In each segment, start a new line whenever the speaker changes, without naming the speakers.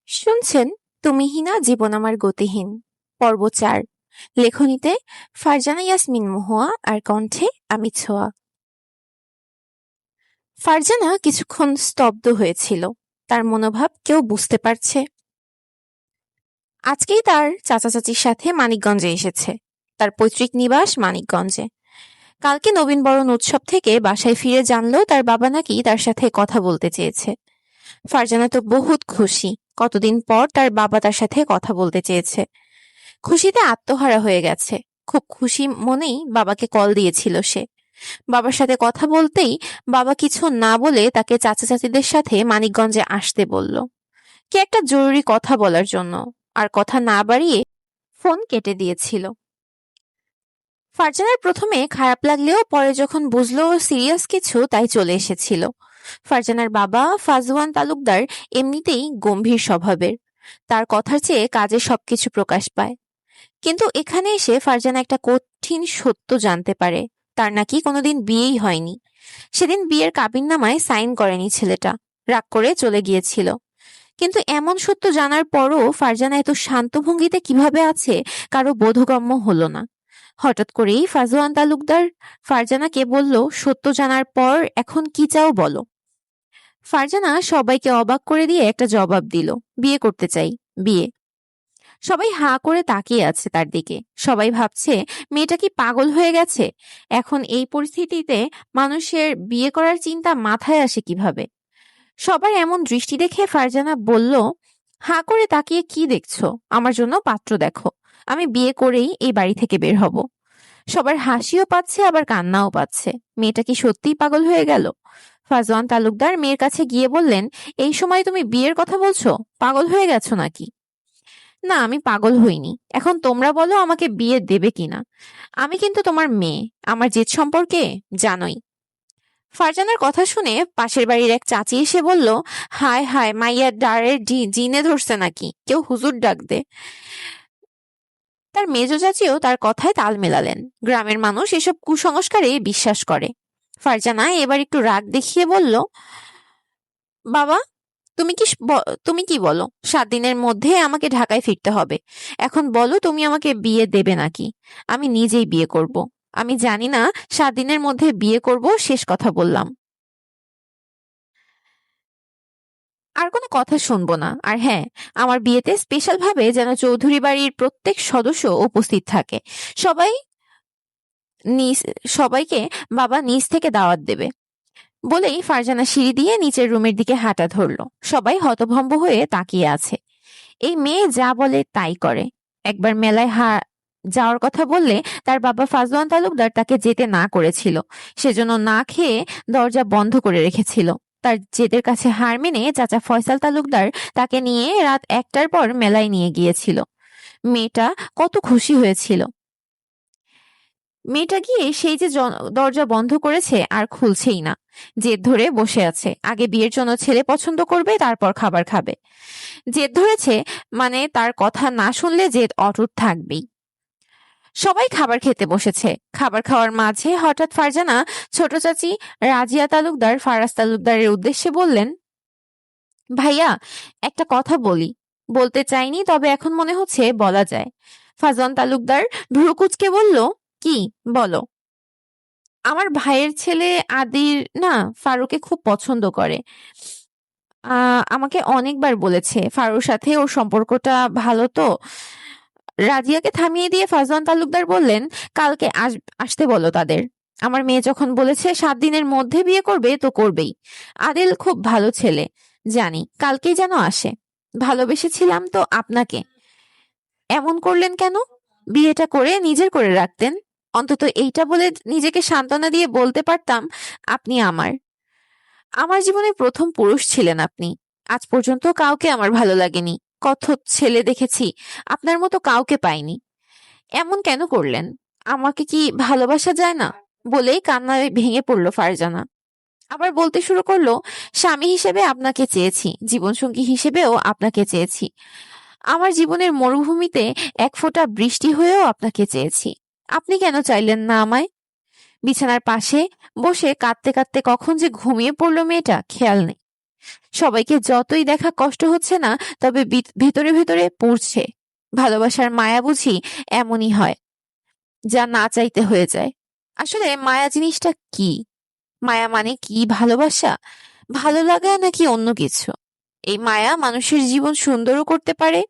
শুনছেন তুমিহীনা জীবন আমার গতিহীন পর্ব ৪। লেখনীতে ফারজানা ইয়াসমিন মহুয়া আর কণ্ঠে আমি ছোঁয়া। ফারজানা কিছুক্ষণ স্তব্ধ হয়েছিল। তার মনোভাব কেউ বুঝতে পারছে? আজকেই তার চাচা চাচির সাথে মানিকগঞ্জে এসেছে। তার পৈতৃক নিবাস মানিকগঞ্জে। কালকে নবীনবরণ উৎসব থেকে বাসায় ফিরে জানলো তার বাবা নাকি তার সাথে কথা বলতে চেয়েছে। ফারজানা তো বহুত খুশি। কতদিন পর তার বাবা তার সাথে কথা বলতে চেয়েছে। খুশিতে আত্মহারা হয়ে গেছে। খুব খুশি মনেই বাবাকে কল দিয়েছিল সে। বাবার সাথে কথা বলতেই বাবা কিছু না বলে তাকে চাচা চাচিদের সাথে মানিকগঞ্জে আসতে বলল, কি একটা জরুরি কথা বলার জন্য। আর কথা না বাড়িয়ে ফোন কেটে দিয়েছিল। ফারজানার প্রথমে খারাপ লাগলেও পরে যখন বুঝলো সিরিয়াস কিছু, তাই চলে এসেছিল। ফারজানার বাবা ফাজওয়ান তালুকদার এমনিতেই গম্ভীর স্বভাবের। তার কথার চেয়ে কাজে সবকিছু প্রকাশ পায়। কিন্তু এখানে এসে ফারজানা একটা কঠিন সত্য জানতে পারে। তার নাকি কোনোদিন বিয়েই হয়নি। সেদিন বিয়ের কাবিননামায় সাইন করেনি ছেলেটা। রাগ করে চলে গিয়েছিল। কিন্তু এমন সত্য জানার পরও ফারজানা এত শান্ত ভঙ্গিতে কিভাবে আছে কারো বোধগম্য হলো না। হঠাৎ করেই ফাজওয়ান তালুকদার ফারজানাকে বলল, সত্য জানার পর এখন কি চাও বলো। ফারজানা সবাইকে অবাক করে দিয়ে একটা জবাব দিল, বিয়ে করতে চাই, বিয়ে। সবাই হাঁ করে তাকিয়ে আছে তার দিকে। সবাই ভাবছে মেয়েটা কি পাগল হয়ে গেছে। এখন এই পরিস্থিতিতে মানুষের বিয়ে করার চিন্তা মাথায় আসে কিভাবে। সবার এমন দৃষ্টি দেখে ফারজানা বলল, হাঁ করে তাকিয়ে কি দেখছো, আমার জন্য পাত্র দেখো। আমি বিয়ে করেই এই বাড়ি থেকে বের হব। সবার হাসিও পাচ্ছে আবার কান্নাও পাচ্ছে। মেয়েটা কি সত্যিই পাগল হয়ে গেল? ফাজওয়ান তালুকদার মেয়ের কাছে গিয়ে বললেন, এই সময় তুমি বিয়ের কথা বলছো? পাগল হয়ে গেছো নাকি? না, আমি পাগল হইনি। এখন তোমরা বলো আমাকে বিয়ে দেবে কিনা। আমি কিন্তু তোমার মেয়ে, আমার জেদ সম্পর্কে জানোই। ফারজানার কথা শুনে পাশের বাড়ির এক চাচি এসে বলল, হায় হায়, মাইয়ার ডারের জিনে ধরছে নাকি, কেউ হুজুর ডাক দে। তার মেজ চাচিও তার কথায় তাল মেলালেন। গ্রামের মানুষ এসব কুসংস্কারে বিশ্বাস করে। ফারজানা এবার একটু রাগ দেখিয়ে বলল, বাবা, তুমি কি বলো? 7 দিনের মধ্যে আমাকে ঢাকায় ফিরতে হবে। এখন বলো তুমি আমাকে বিয়ে দেবে নাকি? আমি নিজেই বিয়ে করব। আমি জানি না 7 দিনের মধ্যে বিয়ে করব, শেষ কথা বললাম। আর কোনো কথা শুনবো না। আর হ্যাঁ, আমার বিয়েতে স্পেশাল ভাবে যেন চৌধুরী বাড়ির প্রত্যেক সদস্য উপস্থিত থাকে। সবাই নিজ সবাইকে বাবা নিজ থেকে দাওয়াত দেবে। বলেই ফারজানা সিঁড়ি দিয়ে নিচের রুমের দিকে হাঁটা ধরল। সবাই হতভম্ব হয়ে তাকিয়ে আছে। এই মেয়ে যা বলে তাই করে। একবার মেলায় যাওয়ার কথা বললে তার বাবা ফাজওয়ান তালুকদার তাকে যেতে না করেছিল। সেজন্য না খেয়ে দরজা বন্ধ করে রেখেছিল। তার জেদের কাছে হার মেনে চাচা ফয়সাল তালুকদার তাকে নিয়ে রাত 1টার পর মেলায় নিয়ে গিয়েছিল। মেয়েটা কত খুশি হয়েছিল। মেয়েটা গিয়ে সেই যে দরজা বন্ধ করেছে আর খুলছেই না। জেদ ধরে বসে আছে। আগে বিয়ের জন্য ছেলে পছন্দ করবে, তারপর খাবার খাবে। জেদ ধরেছে মানে তার কথা না শুনলে জেদ অটুট থাকবেই। সবাই খাবার খেতে বসেছে। খাবার খাওয়ার মাঝে হঠাৎ ফারজানা ছোট চাচি রাজিয়া তালুকদার ফারাজ তালুকদারের উদ্দেশ্যে বললেন, ভাইয়া, একটা কথা বলি। বলতে চাইনি, তবে এখন মনে হচ্ছে বলা যায়। ফাজওয়ান তালুকদার ভ্রু কুঁচকে বলল, কি বলো। আমার ভাইয়ের ছেলে আদির না ফারুকে খুব পছন্দ করে। আমাকে অনেকবার বলেছে ফারুর সাথে ওর সম্পর্কটা ভালো তো। রাজিয়াকে থামিয়ে দিয়ে ফাজওয়ান তালুকদার বললেন, কালকে আসতে বলো তাদের। আমার মেয়ে যখন বলেছে 7 দিনের মধ্যে বিয়ে করবে তো করবেই। আদিল খুব ভালো ছেলে, জানি। কালকেই যেন আসে। ভালোবেসেছিলাম তো আপনাকে। এমন করলেন কেন? বিয়েটা করে নিজের করে রাখতেন। অন্তত এইটা বলে নিজেকে সান্ত্বনা দিয়ে বলতে পারতাম, আপনি আমার আমার জীবনের প্রথম পুরুষ ছিলেন আপনি। আজ পর্যন্ত কাউকে আমার ভালো লাগেনি। কত ছেলে দেখেছি, আপনার মতো কাউকে পাইনি। এমন কেন করলেন? আমাকে কি ভালোবাসা যায় না? বলেই কান্নায় ভেঙে পড়ল ফারজানা। আবার বলতে শুরু করলো, স্বামী হিসেবে আপনাকে চেয়েছি, জীবনসঙ্গী হিসেবেও আপনাকে চেয়েছি। আমার জীবনের মরুভূমিতে এক ফোঁটা বৃষ্টি হয়েও আপনাকে চেয়েছি। আপনি কেন চাইলেন না আমায়? বিছানার পাশে বসে কাঁদতে কাঁদতে কখন যে ঘুমিয়ে পড়লো মেয়েটা, খেয়াল নেই। সবাইকে যতই দেখা কষ্ট হচ্ছে না, তবে ভেতরে ভেতরে পড়ছে। ভালোবাসার মায়া বুঝি এমনই হয়, যা না চাইতে হয়ে যায়। আসলে মায়া জিনিসটা কি? মায়া মানে কি ভালোবাসা, ভালো লাগা, নাকি অন্য কিছু? এই মায়া মানুষের জীবন সুন্দরও করতে পারে,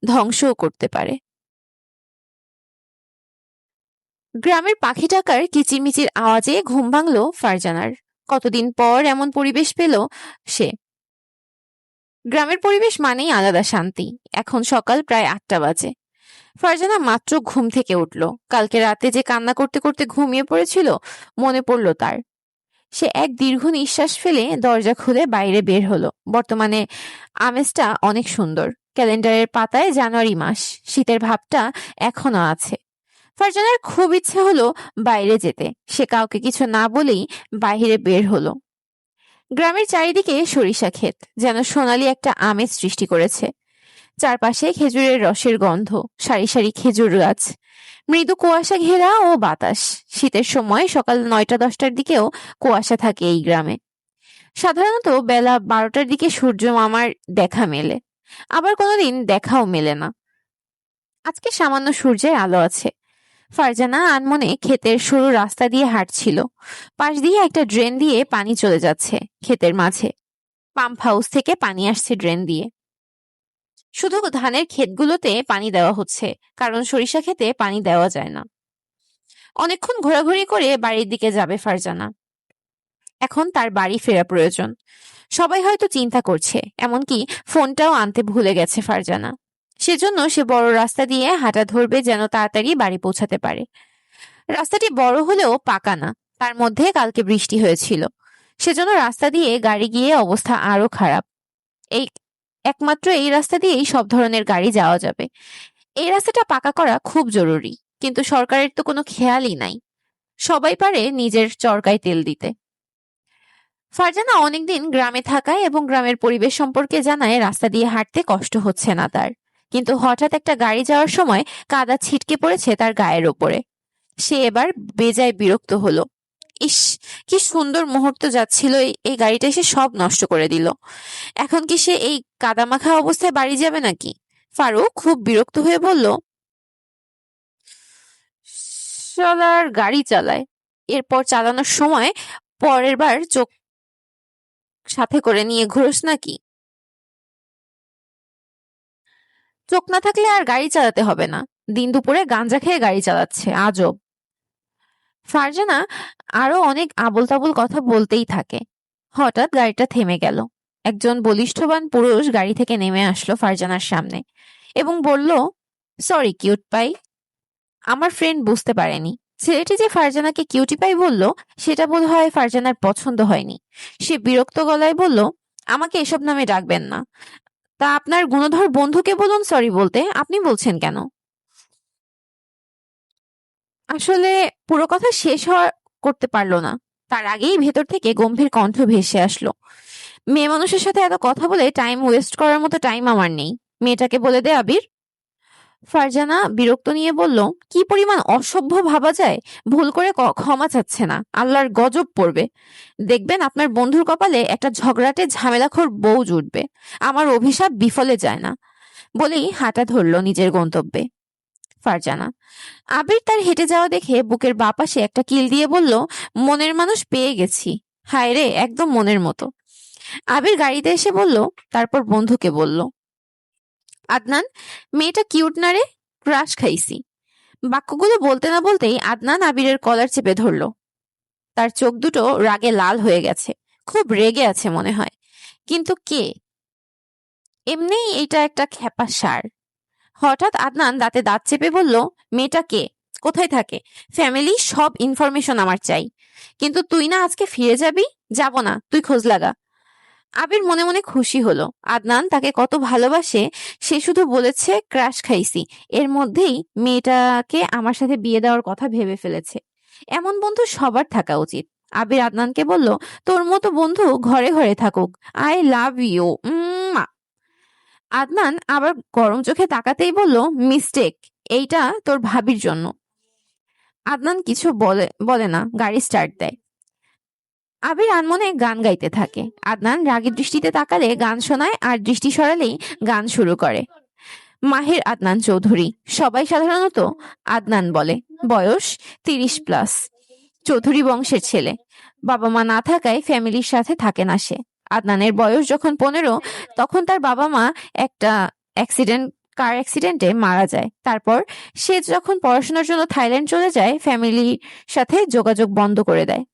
ধ্বংসও করতে পারে। গ্রামের পাখি ডাকার কিচিরমিচির আওয়াজে ঘুম ভাঙলো ফারজানার। কতদিন পর এমন পরিবেশ পেল সে। গ্রামের পরিবেশ মানেই আলাদা শান্তি। এখন সকাল প্রায় 8টা বাজে। ফারজানা মাত্র ঘুম থেকে উঠল। কালকে রাতে যে কান্না করতে করতে ঘুমিয়ে পড়েছিল, মনে পড়ল তার। সে এক দীর্ঘ নিঃশ্বাস ফেলে দরজা খুলে বাইরে বের হলো। বর্তমানে আমেজটা অনেক সুন্দর। ক্যালেন্ডারের পাতায় জানুয়ারি মাস, শীতের ভাবটা এখনো আছে। ফারজানার খুব ইচ্ছে হলো বাইরে যেতে। সে কাউকে কিছু না বলেই বাইরে বের হলো। গ্রামের চারিদিকে সরিষা ক্ষেত যেন সোনালি একটা আমেজ সৃষ্টি করেছে। চারপাশে খেজুরের রসের গন্ধ, সারি সারি খেজুর গাছ, মৃদু কুয়াশা ঘেরা ও বাতাস। শীতের সময় সকাল 9টা-10টার দিকেও কুয়াশা থাকে এই গ্রামে। সাধারণত বেলা 12টার দিকে সূর্য মামার দেখা মেলে, আবার কোনোদিন দেখাও মেলে না। আজকে সামান্য সূর্যের আলো আছে। ফারজানা আনমনে ক্ষেতের সরু রাস্তা দিয়ে হাঁটছিল। পাশ দিয়ে একটা ড্রেন দিয়ে পানি চলে যাচ্ছে ক্ষেতের মাঝে। পাম্প হাউস থেকে পানি আসছে ড্রেন দিয়ে। শুধু ধানের ক্ষেতগুলোতে পানি দেওয়া হচ্ছে, কারণ সরিষা ক্ষেতে পানি দেওয়া যায় না। অনেকক্ষণ ঘোরাঘুরি করে বাড়ির দিকে যাবে ফারজানা। এখন তার বাড়ি ফেরা প্রয়োজন। সবাই হয়তো চিন্তা করছে, এমনকি ফোনটাও আনতে ভুলে গেছে ফারজানা। সেজন্য সে বড় রাস্তা দিয়ে হাঁটা ধরবে, যেন তাড়াতাড়ি বাড়ি পৌঁছাতে পারে। রাস্তাটি বড় হলেও পাকা না, তার মধ্যে কালকে বৃষ্টি হয়েছিল। সেজন্য রাস্তা দিয়ে গাড়ি গিয়ে অবস্থা আরো খারাপ। এই একমাত্র এই রাস্তা দিয়েই সব ধরনের গাড়ি যাওয়া যাবে। এই রাস্তাটা পাকা করা খুব জরুরি, কিন্তু সরকারের তো কোনো খেয়ালই নাই। সবাই পারে নিজের চরকায় তেল দিতে। ফারজানা অনেকদিন গ্রামে থাকায় এবং গ্রামের পরিবেশ সম্পর্কে জানায় রাস্তা দিয়ে হাঁটতে কষ্ট হচ্ছে না তার। কিন্তু হঠাৎ একটা গাড়ি যাওয়ার সময় কাদা ছিটকে পড়েছে তার গায়ের ওপরে। সে এবার বেজায় বিরক্ত হলো। ইস, কি সুন্দর মুহূর্ত যাচ্ছিল, এই গাড়িটা এসে সব নষ্ট করে দিল। এখন কি সে এই কাদামাখা অবস্থায় বাড়ি যাবে নাকি? ফারুক খুব বিরক্ত হয়ে বলল, শালার গাড়ি চালায়, এরপর চালানোর সময় পরের বার চোখ সাথে করে নিয়ে ঘুরোস নাকি? চোখ না থাকলে আর গাড়ি চালাতে হবে না। দিন দুপুরে গাঁজা খেয়ে গাড়ি চালাচ্ছে, আজব। ফারজানা আরো অনেক আবোল তাবোল কথা বলতেই থাকে। হঠাৎ গাড়িটা থেমে গেল। একজন বলিষ্ঠবান পুরুষ গাড়ি থেকে নেমে আসলো ফারজানার সামনে এবং বলল, সরি কিউট পাই। আমার ফ্রেন্ড বুঝতে পারেনি ছেলেটি যে ফারজানাকে কিউটি পাই বলল, সেটা বোধহয় ফারজানার পছন্দ হয়নি। সে বিরক্ত গলায় বলল, আমাকে এসব নামে ডাকবেন না। তা আপনার গুণধর বন্ধুকে বলুন সরি বলতে, আপনি বলছেন কেন? আসলে পুরো কথা শেষ হওয়া করতে পারলো না। তার আগেই ভেতর থেকে গম্ভীর কণ্ঠ ভেসে আসলো, মেয়ে মানুষের সাথে এত কথা বলে টাইম ওয়েস্ট করার মতো টাইম আমার নেই। মেয়েটাকে বলে দে আবির। ফারজানা বিরক্ত নিয়ে বলল, কি পরিমাণ অসভ্য ভাবা যায়। ভুল করে ক্ষমা চাচ্ছে না, আল্লাহর গজব পড়বে। দেখবেন আপনার বন্ধুর কপালে একটা ঝগড়াটে ঝামেলাখোর বউ জুটবে। আমার অভিশাপ বিফলে যায় না। বলেই হাঁটা ধরল নিজের গন্তব্যে। ফারজানা আবির তার হেঁটে যাওয়া দেখে বুকের বাপাশে একটা কিল দিয়ে বলল, মনের মানুষ পেয়ে গেছি। হায় রে, একদম মনের মতো। আবির গাড়িতে এসে বলল, তারপর বন্ধুকে বলল, আদনান, মেয়েটা কিউট না রে? ক্রাশ খাইছি। বাক্যগুলো বলতে না বলতেই আদনান আবিরের কলার চেপে ধরল। তার চোখ দুটো রাগে লাল হয়ে গেছে। খুব রেগে আছে মনে হয়। কিন্তু কে? এমনিই এটা একটা খেপা সার। হঠাৎ আদনান দাঁতে দাঁত চেপে বলল, মেয়েটা কে, কোথায় থাকে, ফ্যামিলি, সব ইনফরমেশন আমার চাই। কিন্তু তুই না আজকে ফিরে যাবি? যাব না, তুই খোঁজ লাগা। আবির মনে মনে খুশি হলো, আদনান তাকে কত ভালোবাসে। সে শুধু বলেছে ক্রাশ খাইছি, এর মধ্যেই মেয়েটাকে আমার সাথে বিয়ে দেওয়ার কথা ভেবে ফেলেছে। এমন বন্ধু সবার থাকা উচিত। আবির আদনানকে বলল, তোর মতো বন্ধু ঘরে ঘরে থাকুক। I love you. আদনান আবার গরম চোখে তাকাতেই বলল, মিস্টেক, এইটা তোর ভাবির জন্য। আদনান কিছু বলে বলে না, গাড়ি স্টার্ট দেয়। আবির আনমনে গান গাইতে থাকে। আদনান রাগী দৃষ্টিতে তাকালে গান শোনায়, আর দৃষ্টি সরালেই গান শুরু করে। মাহের আদনান চৌধুরী, সবাই সাধারণত আদনান বলে। বয়স 30+। চৌধুরী বংশের ছেলে। বাবা মা না থাকায় ফ্যামিলির সাথে থাকে না সে। আদনানের বয়স যখন 15, তখন তার বাবা মা একটা কার অ্যাক্সিডেন্টে মারা যায়। তারপর সে যখন পড়াশোনার জন্য থাইল্যান্ড চলে যায়, ফ্যামিলির সাথে যোগাযোগ বন্ধ করে দেয়।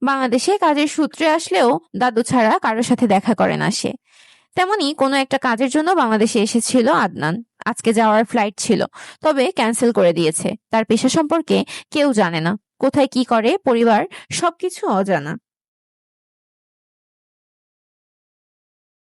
বাংলাদেশে কাজের সূত্রে আসলেও দাদু ছাড়া কারোর সাথে দেখা করে না সে। তেমনি কোনো একটা কাজের জন্য বাংলাদেশে এসেছিল আদনান। আজকে যাওয়ার ফ্লাইট ছিল, তবে ক্যান্সেল করে দিয়েছে। তার পেশা সম্পর্কে কেউ জানে না, কোথায় কি করে পরিবার, সবকিছু অজানা।